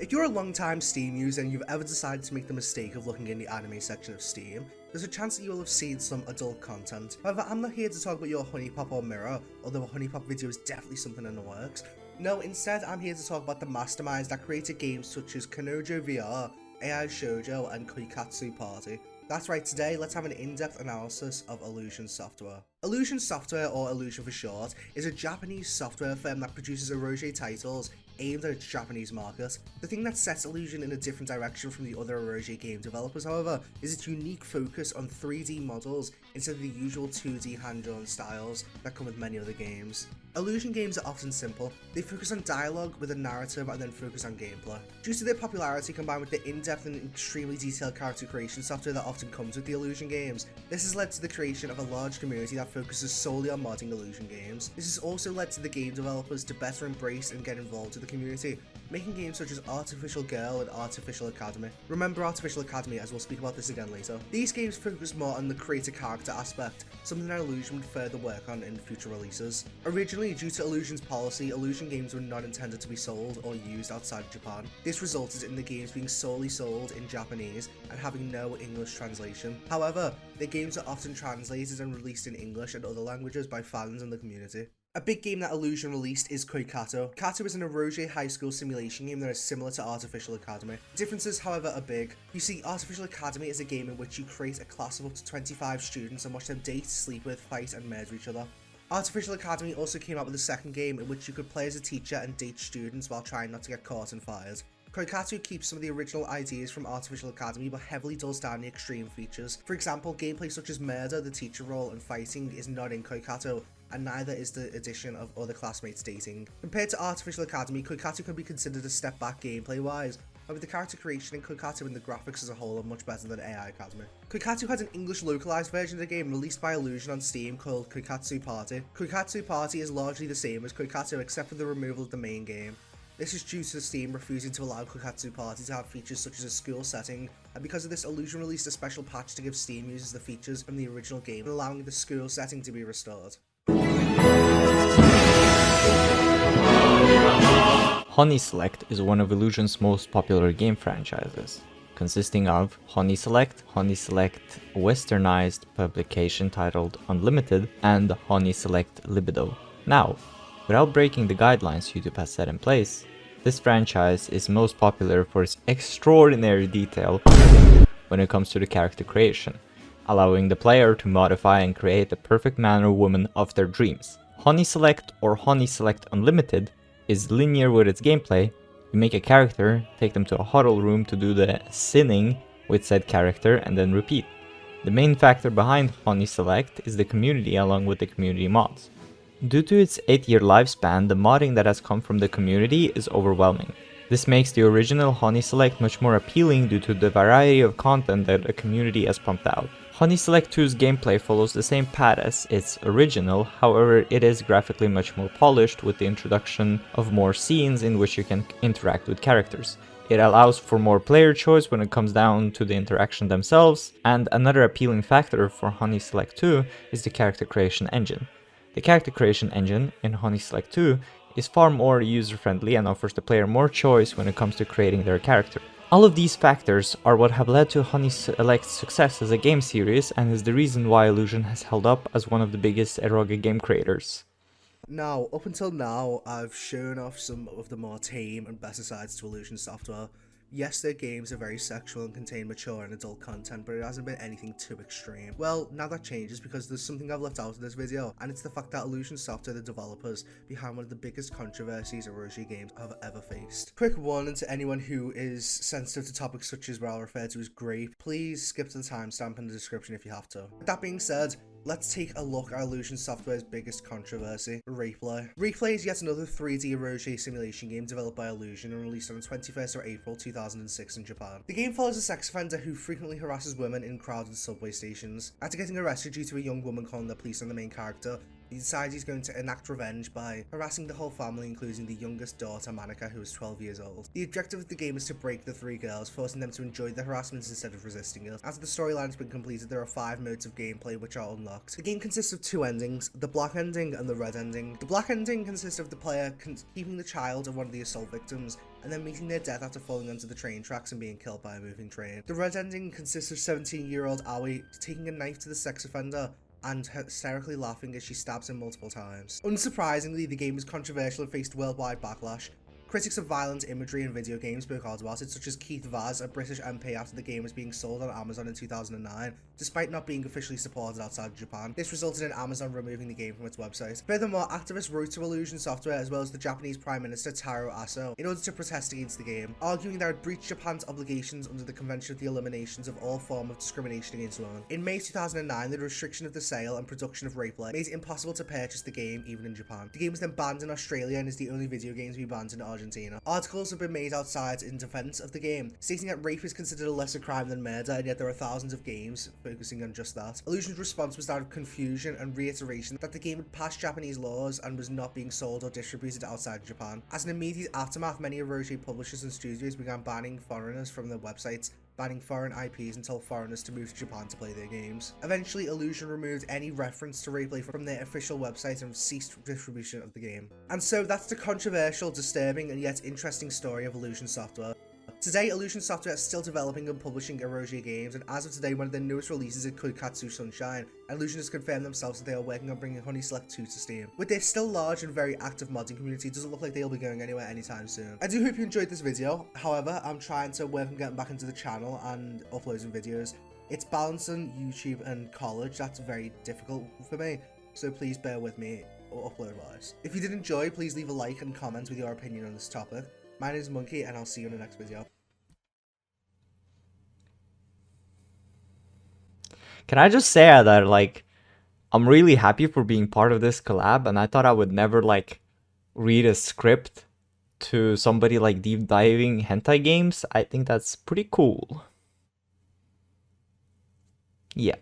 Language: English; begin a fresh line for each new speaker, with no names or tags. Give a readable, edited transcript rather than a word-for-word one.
If you're a long-time Steam user and you've ever decided to make the mistake of looking in the anime section of Steam, there's a chance that you will have seen some adult content. However, I'm not here to talk about your honeypop or mirror, although a honeypop video is definitely something in the works. No, instead I'm here to talk about the masterminds that created games such as Kanojo VR, AI Shoujo, and Koikatsu Party. That's right, today let's have an in-depth analysis of Illusion Software. Illusion Software, or Illusion for short, is a Japanese software firm that produces Eroge titles aimed at its Japanese market. The thing that sets Illusion in a different direction from the other Eroge game developers, however, is its unique focus on 3D models instead of the usual 2D hand-drawn styles that come with many other games. Illusion games are often simple. They focus on dialogue with a narrative and then focus on gameplay. Due to their popularity combined with the in-depth and extremely detailed character creation software that often comes with the Illusion games, this has led to the creation of a large community that focuses solely on modding Illusion games. This has also led to the game developers to better embrace and get involved with the community, making games such as Artificial Girl and Artificial Academy. Remember Artificial Academy, as we'll speak about this again later. These games focus more on the creator character aspect, something that Illusion would further work on in future releases. Originally, due to Illusion's policy, Illusion games were not intended to be sold or used outside of Japan. This resulted in the games being solely sold in Japanese and having no English translation. However, the games are often translated and released in English and other languages by fans in the community. A big game that Illusion released is Koikatsu. Koikatsu is an Eroge high school simulation game that is similar to Artificial Academy. Differences, however, are big. You see, Artificial Academy is a game in which you create a class of up to 25 students and watch them date, sleep with, fight, and murder each other. Artificial Academy also came out with a second game in which you could play as a teacher and date students while trying not to get caught and fired. Koikatsu keeps some of the original ideas from Artificial Academy but heavily dulls down the extreme features. For example, gameplay such as murder, the teacher role, and fighting is not in Koikatsu, and neither is the addition of other classmates dating. Compared to Artificial Academy, Koikatsu can be considered a step back gameplay-wise. However, the character creation in Koikatsu and the graphics as a whole are much better than AI Academy. Koikatsu has an English localized version of the game released by Illusion on Steam called Koikatsu Party. Koikatsu Party is largely the same as Koikatsu except for the removal of the main game. This is due to Steam refusing to allow Koikatsu Party to have features such as a school setting, and because of this, Illusion released a special patch to give Steam users the features from the original game, allowing the school setting to be restored.
Honey Select is one of Illusion's most popular game franchises, consisting of Honey Select Westernized publication titled Unlimited, and Honey Select Libido. Now, without breaking the guidelines YouTube has set in place, this franchise is most popular for its extraordinary detail when it comes to the character creation, allowing the player to modify and create the perfect man or woman of their dreams. Honey Select or Honey Select Unlimited is linear with its gameplay. You make a character, take them to a huddle room to do the sinning with said character, and then repeat. The main factor behind Honey Select is the community along with the community mods. Due to its 8-year lifespan, the modding that has come from the community is overwhelming. This makes the original Honey Select much more appealing due to the variety of content that the community has pumped out. Honey Select 2's gameplay follows the same path as its original, however it is graphically much more polished with the introduction of more scenes in which you can interact with characters. It allows for more player choice when it comes down to the interaction themselves, and another appealing factor for Honey Select 2 is the character creation engine. The character creation engine in Honey Select 2 is far more user-friendly and offers the player more choice when it comes to creating their character. All of these factors are what have led to Honey Select's success as a game series and is the reason why Illusion has held up as one of the biggest Eroge game creators.
Now, up until now, I've shown off some of the more tame and better sides to Illusion Software. Yes, their games are very sexual and contain mature and adult content, but it hasn't been anything too extreme. Well, now that changes because there's something I've left out of this video, and it's the fact that Illusion Software, the developers behind one of the biggest controversies Eroge games have ever faced. Quick warning to anyone who is sensitive to topics such as what I'll refer to as grape, please skip to the timestamp in the description if you have to. With that being said, let's take a look at Illusion Software's biggest controversy, Replay. Replay is yet another 3D Eroge simulation game developed by Illusion and released on the 21st of April 2006 in Japan. The game follows a sex offender who frequently harasses women in crowded subway stations. After getting arrested due to a young woman calling the police on the main character, He decides he's going to enact revenge by harassing the whole family, including the youngest daughter, Minenik, who is 12 years old. The objective of the game is to break the 3 girls, forcing them to enjoy the harassment instead of resisting it. After the storyline has been completed, there are 5 modes of gameplay which are unlocked. The game consists of 2 endings, the black ending and the red ending. The black ending consists of the player keeping the child of one of the assault victims and then meeting their death after falling onto the train tracks and being killed by a moving train. The red ending consists of 17-year-old Aoi taking a knife to the sex offender and hysterically laughing as she stabs him multiple times. Unsurprisingly, the game was controversial and faced worldwide backlash. Critics of violent imagery in video games spoke out about it, such as Keith Vaz, a British MP, after the game was being sold on Amazon in 2009, despite not being officially supported outside of Japan. This resulted in Amazon removing the game from its website. Furthermore, activists wrote to Illusion Software as well as the Japanese Prime Minister Taro Aso in order to protest against the game, arguing that it breached Japan's obligations under the Convention of the Eliminations of All Form of Discrimination Against Women. In May 2009, the restriction of the sale and production of rape made it impossible to purchase the game even in Japan. The game was then banned in Australia and is the only video game to be banned in Argentina. Articles have been made outside in defense of the game, stating that rape is considered a lesser crime than murder, and yet there are thousands of games focusing on just that. Illusion's response was that of confusion and reiteration that the game had passed Japanese laws and was not being sold or distributed outside Japan. As an immediate aftermath, many Eroge publishers and studios began banning foreigners from their websites, banning foreign IPs and told foreigners to move to Japan to play their games. Eventually, Illusion removed any reference to rape from their official website and ceased distribution of the game. And so that's the controversial, disturbing, and yet interesting story of Illusion Software. Today, Illusion Software is still developing and publishing Eroge games, and as of today, one of their newest releases is Koikatsu Sunshine, and Illusion has confirmed themselves that they are working on bringing Honey Select 2 to Steam. With their still large and very active modding community, it doesn't look like they'll be going anywhere anytime soon. I do hope you enjoyed this video. However, I'm trying to work on getting back into the channel and uploading videos. It's balancing YouTube and college. That's very difficult for me, so please bear with me upload-wise. If you did enjoy, please leave a like and comment with your opinion on this topic. My name is Monkey, and I'll see you in the next video.
Can I just say that, like, I'm really happy for being part of this collab, and I thought I would never, like, read a script to somebody, like, deep diving hentai games. I think that's pretty cool. Yeah.